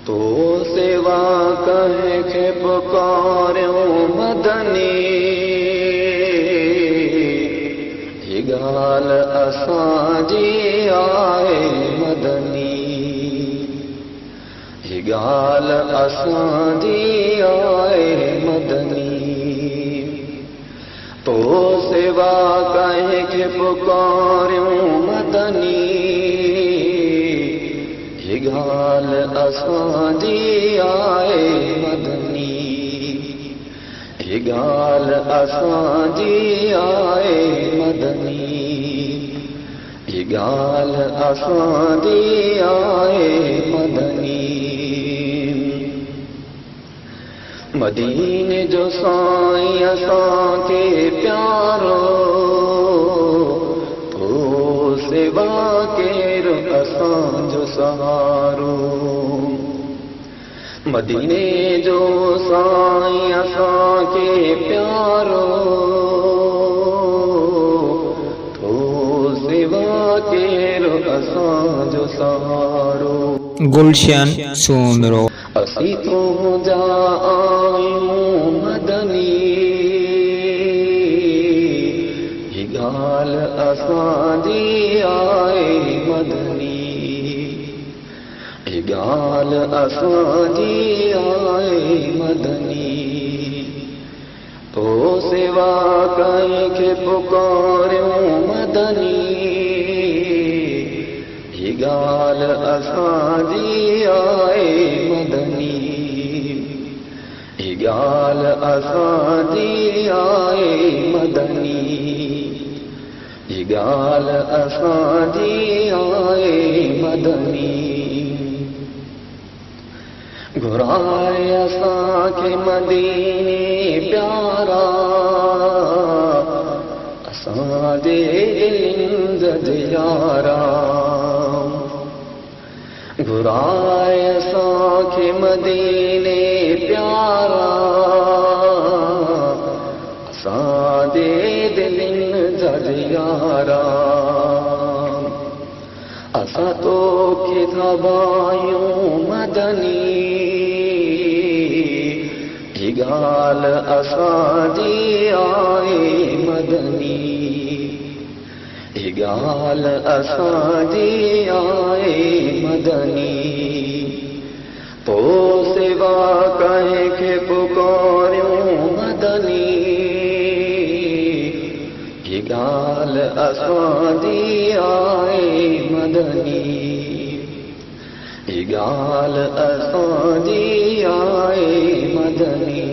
तो सेवा कह के पुकार्यो मदनी, ही गाल असांजी आहे मदनी, ही गाल असांजी आहे मदनी। तो सेवा कह के पुकार्यो मदनी, ही गाल असांजी आहे मदनी, ही गाल असांजी आहे मदनी, ही गाल असांजी आहे मदनी। मदीने जो साईं असांखे प्यारो, तो सेवा केरु असांजो सहारो। मदीने जो साईं असांखे प्यारो, तो सेवा केरु असांजो सहारो। गुलशन सोमरो। असी तुझा आयूं मदनी, ही गाल असांजी आहे मदनी, ही गाल असांजी आहे मदनी। तो सेवा कंहिंखे पुकार्यो मदनी, ही गाल असांजी आहे मदनी, ही गाल असांजी आहे मदनी, ही गाल असांजी आहे मदनी। घुराए असांखे मदीने प्यारा, असांजे दिलिंद यारा। घुराए असांखे मदीने प्यारा, असांजे दिलिनि जा यारा। असां तोखे था भायूं मदनी, ही गाल असांजी आहे मदनी, ही गाल असांजी आहे मदनी। तो सेवा कंहिंखे पुकार्यो मदनी, ही गाल असांजी आहे मदनी, ही गाल असांजी आहे मदनी।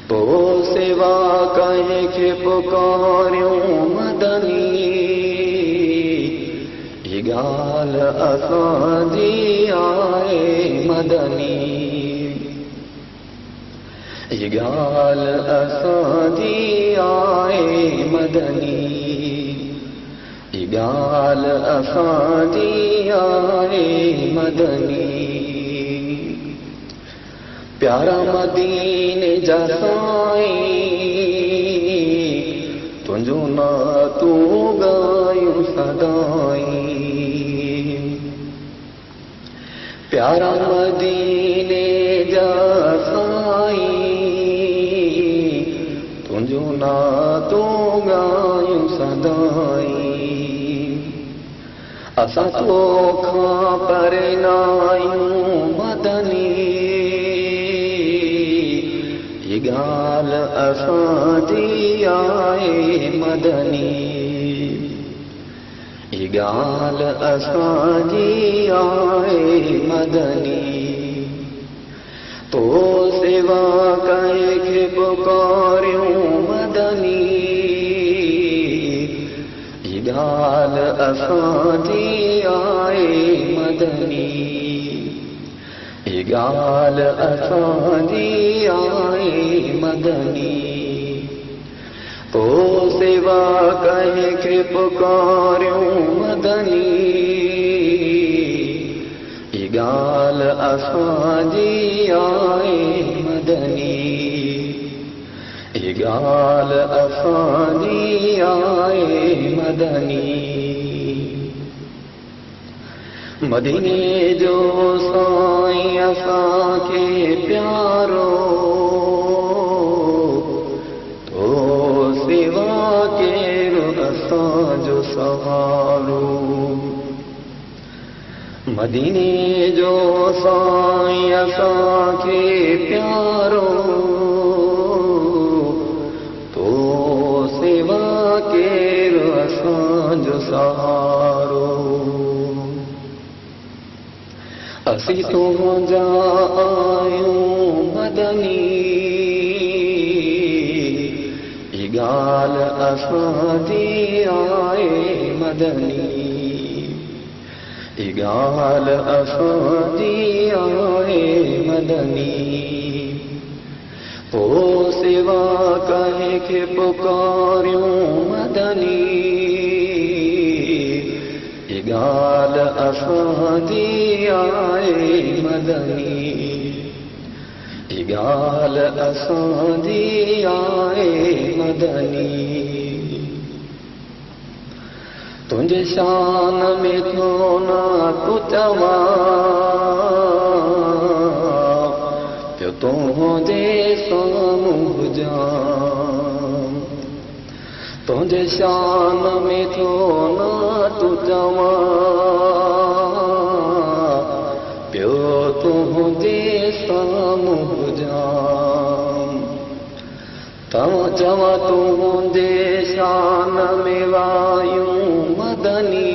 तो सेवा कंहिंखे पुकार्यो मदनी, ही गाल असांजी आहे मदनी, ही गाल असांजी आहे मदनी, ही गाल असांजी आहे मदनी। प्यारा मदीने जा साईं, तुंहिंजो नातो ॻायूं सदाईं। प्यारा मदीने जा साईं, तुंहिंजो नातो ॻायूं सदाईं। असां तोखां परे न आहियूं मदनी, ही गाल असांजी आहे मदनी, ही गाल असांजी आहे मदनी। तो सेवा कंहिंखे पुकार्यो मदनी, ही गाल असांजी आहे मदनी, ही गाल असांजी आहे मदनी। तो सेवा कंहिंखे पुकार्यो मदनी, ही गाल असांजी आहे मदनी, ही गाल असांजी आहे मदनी। मदीने जो साईं असांखे प्यारो तो सिवा केरु असांजो सहारो। मदीने जो साईं असांखे प्यारो तो सिवा केरु असांजो सहारो। असी तुझा आयूं मदनी ई गाल असांजी आहे मदनी ई गाल असांजी आहे मदनी। ओ सिवा कंहिंखे पुकारियूं मदनी ई गाल असांजी आहे मदनी ई गाल असांजी आहे मदनी। तुंहिंजे शान में थो ना तूं चवां पियो तुंहिंजे साम्हूं हुजां। तुंहिंजे शान में थो ना तूं चवां पियो तुंहिंजे साम्हूं हुजां। तव्हां चवां तुंहिंजे शान में वायूं मदनी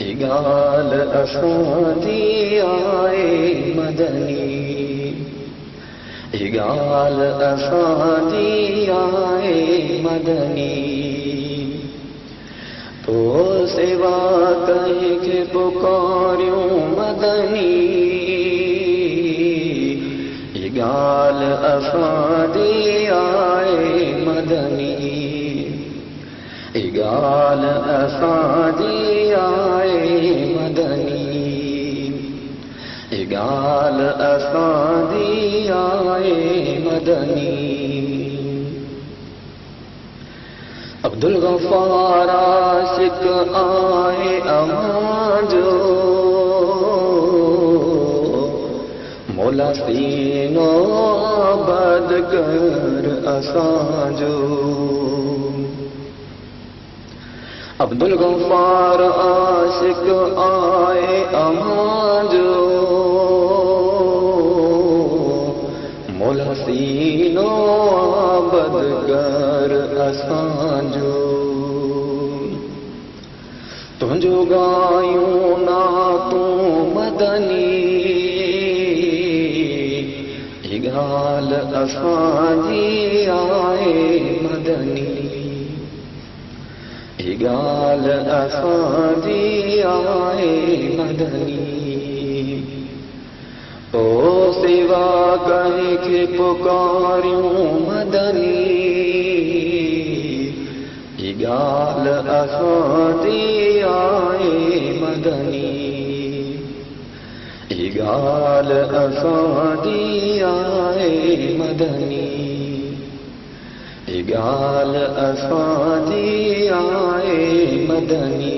ई गाल असांजी आहे मदनी ई गाल असांजी आहे मदनी। तो सिवा कंहिंखे पुकारियूं मदनी ई गाल असांजी आहे मदनी ई गाल असांजी आहे मदनी ई गाल असांजी आहे मदनी। अब्दुल गफ्फार आशिक आहे अमांजो मौला सीनो आबाद कर असांजो। अब्दुल गफ्फार आशिक आहे अमांजो मौला सीनो आबाद कर असांजो। तुंहिंजो गायूं ना तूं मदनी ई गाल असांजी आहे मदनी ई गाल असांजी आहे मदनी। ओ सिवा कंहिंखे पुकारियूं मदनी ई गाल असांजी आहे मदनी ई गाल असांजी आहे मदनी ई गाल असांजी आहे मदनी।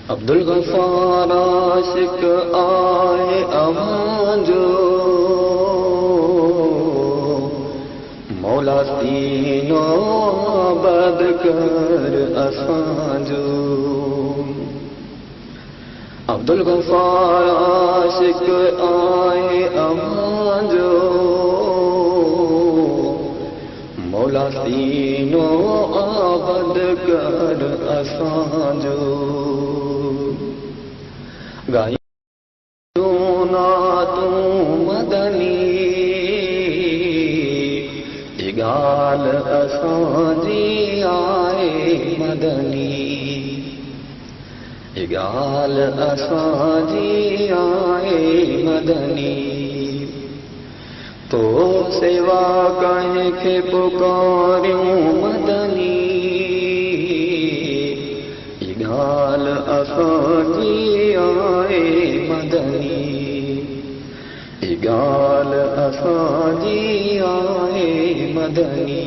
अब्दुल गफ्फार आशिक आहे अमांजो मौला सीनो आबाद कर असांजो। अब्दुल गफ्फार आशिक आहे अमांजो मौला सीनो आबाद कर असांजो। गायूं ना तूं मदनी ई गाल असांजी आहे मदनी ई गाल असांजी आहे मदनी। तो सिवा कंहिंखे पुकारियूं मदनी ई गाल असांजी आहे मदनी ई गाल असांजी आहे मदनी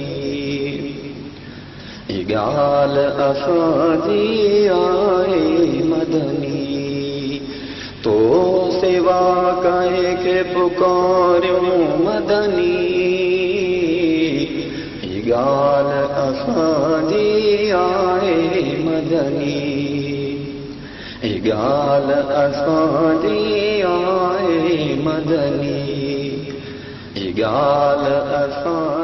ई ॻाल्हि असांजी आहे मदनी तो सेवा कंहिंखे पुकारियूं मदनी ॻाल्हि असांजी आहे मदनी ॻाल्हि असांजी आहे मदनी ॻाल्हि असां